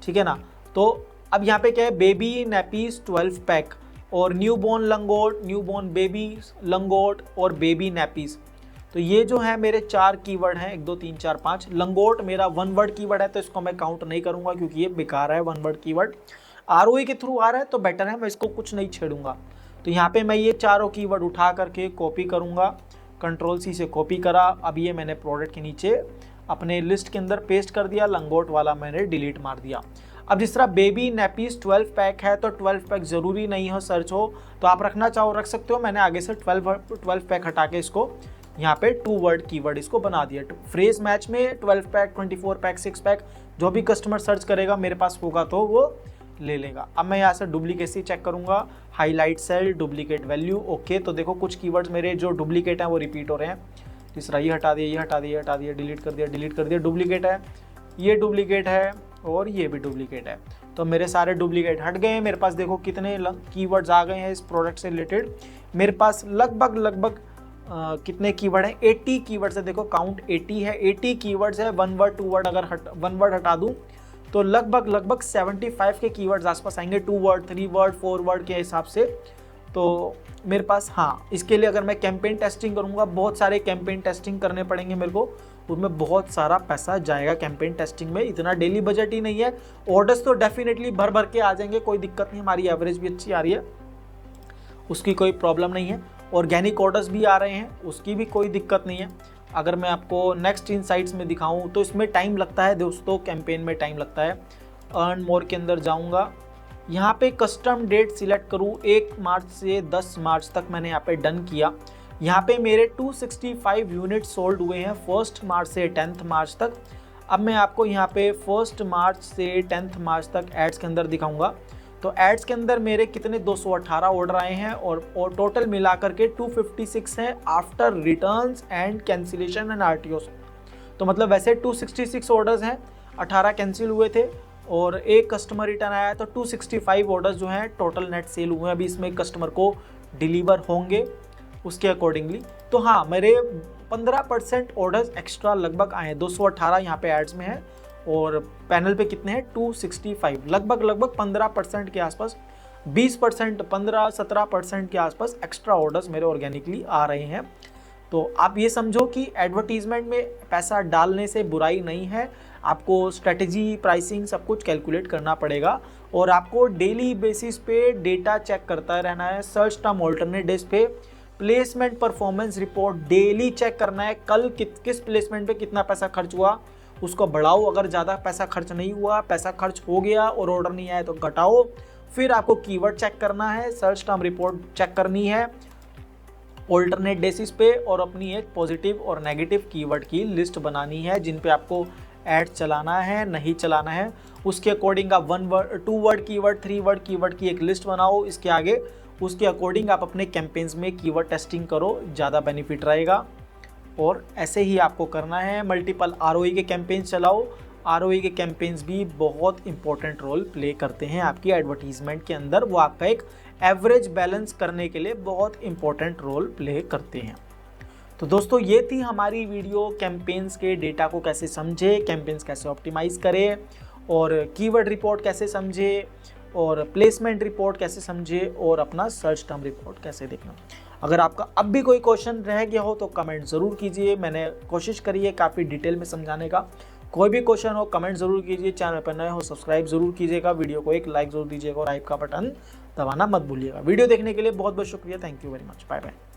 ठीक है ना। तो अब यहाँ पे क्या है, बेबी नैपीज 12 पैक और न्यूबॉर्न लंगोट, न्यूबॉर्न बेबी लंगोट और बेबी नैपीज। तो ये जो है मेरे 4 कीवर्ड हैं, 1 2 3 4 5। लंगोट मेरा 1 वर्ड कीवर्ड है तो इसको मैं काउंट नहीं करूंगा क्योंकि ये बेकार है 1 वर्ड कीवर्ड। ROE के थ्रू आ रहा है तो बेटर है, मैं इसको कुछ नहीं छेड़ूंगा। तो यहाँ पे मैं ये चारों कीवर्ड उठा करके कॉपी करूंगा, Ctrl+C से कॉपी करा। अब ये मैंने प्रोडक्ट के नीचे अपने लिस्ट के अंदर पेस्ट कर दिया, लंगोट वाला मैंने डिलीट मार दिया। अब जिस तरह बेबी नैपीज 12 पैक है तो 12 पैक ज़रूरी नहीं हो सर्च हो, तो आप रखना चाहो रख सकते हो। मैंने आगे से 12 पैक हटा के इसको यहाँ पे 2 वर्ड कीवर्ड इसको बना दिया। फ्रेज मैच में 12 पैक, 24 पैक, 6 पैक जो भी कस्टमर सर्च करेगा मेरे पास होगा तो वो ले लेगा। अब मैं यहाँ से डुप्लीकेसी चेक करूँगा, highlight cell, duplicate value, okay. तो देखो कुछ कीवर्ड्स मेरे जो डुप्लीकेट हैं वो रिपीट हो रहे हैं। तीसरा ये हटा दिया, ये हटा दिया, हटा दिया, डिलीट कर दिया, डिलीट कर दिया, डुप्लीकेट है, ये डुप्लीकेट है और ये भी डुप्लीकेट है। तो मेरे सारे डुप्लीकेट हट गए हैं। मेरे पास देखो कितने कीवर्ड्स आ गए हैं इस प्रोडक्ट से रिलेटेड। मेरे पास लगभग कितने कीवर्ड हैं, 80 कीवर्ड्स है। देखो काउंट 80 है, 80 कीवर्ड्स है। 1 वर्ड 2 वर्ड अगर 1 वर्ड हटा दूं तो लगभग 75 के कीवर्ड्स आसपास आएंगे, 2 वर्ड 3 वर्ड 4 वर्ड के हिसाब से। तो मेरे पास, हाँ, इसके लिए अगर मैं कैंपेन टेस्टिंग करूँगा, बहुत सारे कैंपेन टेस्टिंग करने पड़ेंगे मेरे को, उसमें बहुत सारा पैसा जाएगा कैंपेन टेस्टिंग में। इतना डेली बजट ही नहीं है। ऑर्डर्स तो डेफिनेटली भर के आ जाएंगे, कोई दिक्कत नहीं, हमारी एवरेज भी अच्छी आ रही है, उसकी कोई प्रॉब्लम नहीं है। ऑर्गेनिक ऑर्डर्स भी आ रहे हैं, उसकी भी कोई दिक्कत नहीं है। अगर मैं आपको नेक्स्ट इनसाइट्स में दिखाऊं तो इसमें टाइम लगता है दोस्तों, कैंपेन में टाइम लगता है। अर्न मोर के अंदर जाऊंगा, यहाँ पे कस्टम डेट सिलेक्ट करूँ, 1 मार्च से 10 मार्च तक मैंने यहाँ पे डन किया। यहाँ पे मेरे 265 यूनिट सोल्ड हुए हैं 1 मार्च से 10 मार्च तक। अब मैं आपको यहाँ पे 1 मार्च से 10 मार्च तक एड्स के अंदर दिखाऊंगा। तो एड्स के अंदर मेरे कितने 218 ऑर्डर आए हैं और टोटल मिला करके 256 हैं after returns and cancellation and RTOs। तो मतलब वैसे 266 ऑर्डर्स हैं, 18 कैंसिल हुए थे और 1 कस्टमर रिटर्न आया, तो 265 ऑर्डर्स जो हैं टोटल नेट सेल हुए हैं। अभी इसमें कस्टमर को डिलीवर होंगे उसके अकॉर्डिंगली। तो हाँ, मेरे 15% ऑर्डर्स एक्स्ट्रा लगभग आए हैं। 218 यहाँ पे एड्स में है और पैनल पे कितने हैं 265, लगभग 15% के आसपास, 20%, 15-17% के आसपास एक्स्ट्रा ऑर्डर्स मेरे ऑर्गेनिकली आ रहे हैं। तो आप ये समझो कि एडवर्टीजमेंट में पैसा डालने से बुराई नहीं है। आपको स्ट्रेटजी, प्राइसिंग सब कुछ कैलकुलेट करना पड़ेगा और आपको डेली बेसिस पे डेटा चेक करता रहना है। सर्च टर्म ऑल्टरनेट डेज पे placement performance report daily check करना है। कल किस प्लेसमेंट पे कितना पैसा खर्च हुआ उसको बढ़ाओ, अगर ज़्यादा पैसा खर्च नहीं हुआ, पैसा खर्च हो गया और ऑर्डर नहीं आया तो घटाओ। फिर आपको कीवर्ड चेक करना है, सर्च टर्म रिपोर्ट चेक करनी है ऑल्टरनेट बेसिस पे और अपनी एक पॉजिटिव और नेगेटिव कीवर्ड की लिस्ट बनानी है जिन पे आपको ऐड चलाना है नहीं चलाना है। उसके अकॉर्डिंग आप 1 word 2 word keyword 3 word keyword की एक लिस्ट बनाओ इसके आगे, उसके अकॉर्डिंग आप अपने कैंपेन्स में कीवर्ड टेस्टिंग करो, ज़्यादा बेनिफिट रहेगा। और ऐसे ही आपको करना है। मल्टीपल ROE के कैंपेन्स चलाओ। ROE के कैंपेन्स भी बहुत इंपॉर्टेंट रोल प्ले करते हैं आपकी एडवर्टीजमेंट के अंदर। वो आपका एक एवरेज बैलेंस करने के लिए बहुत इंपॉर्टेंट रोल प्ले करते हैं। तो दोस्तों ये थी हमारी वीडियो, कैंपेन्स के डेटा को कैसे समझे, कैंपेन्स कैसे ऑप्टिमाइज़ करें और कीवर्ड रिपोर्ट कैसे समझे और प्लेसमेंट रिपोर्ट कैसे समझे और अपना सर्च टर्म रिपोर्ट कैसे देखना। अगर आपका अब भी कोई क्वेश्चन रह गया हो तो कमेंट ज़रूर कीजिए। मैंने कोशिश करी है काफ़ी डिटेल में समझाने का। कोई भी क्वेश्चन हो कमेंट ज़रूर कीजिए। चैनल पर नए हो सब्सक्राइब ज़रूर कीजिएगा। वीडियो को एक लाइक ज़रूर दीजिएगा और लाइक का बटन दबाना मत भूलिएगा। वीडियो देखने के लिए बहुत बहुत शुक्रिया। Thank you very much. Bye bye.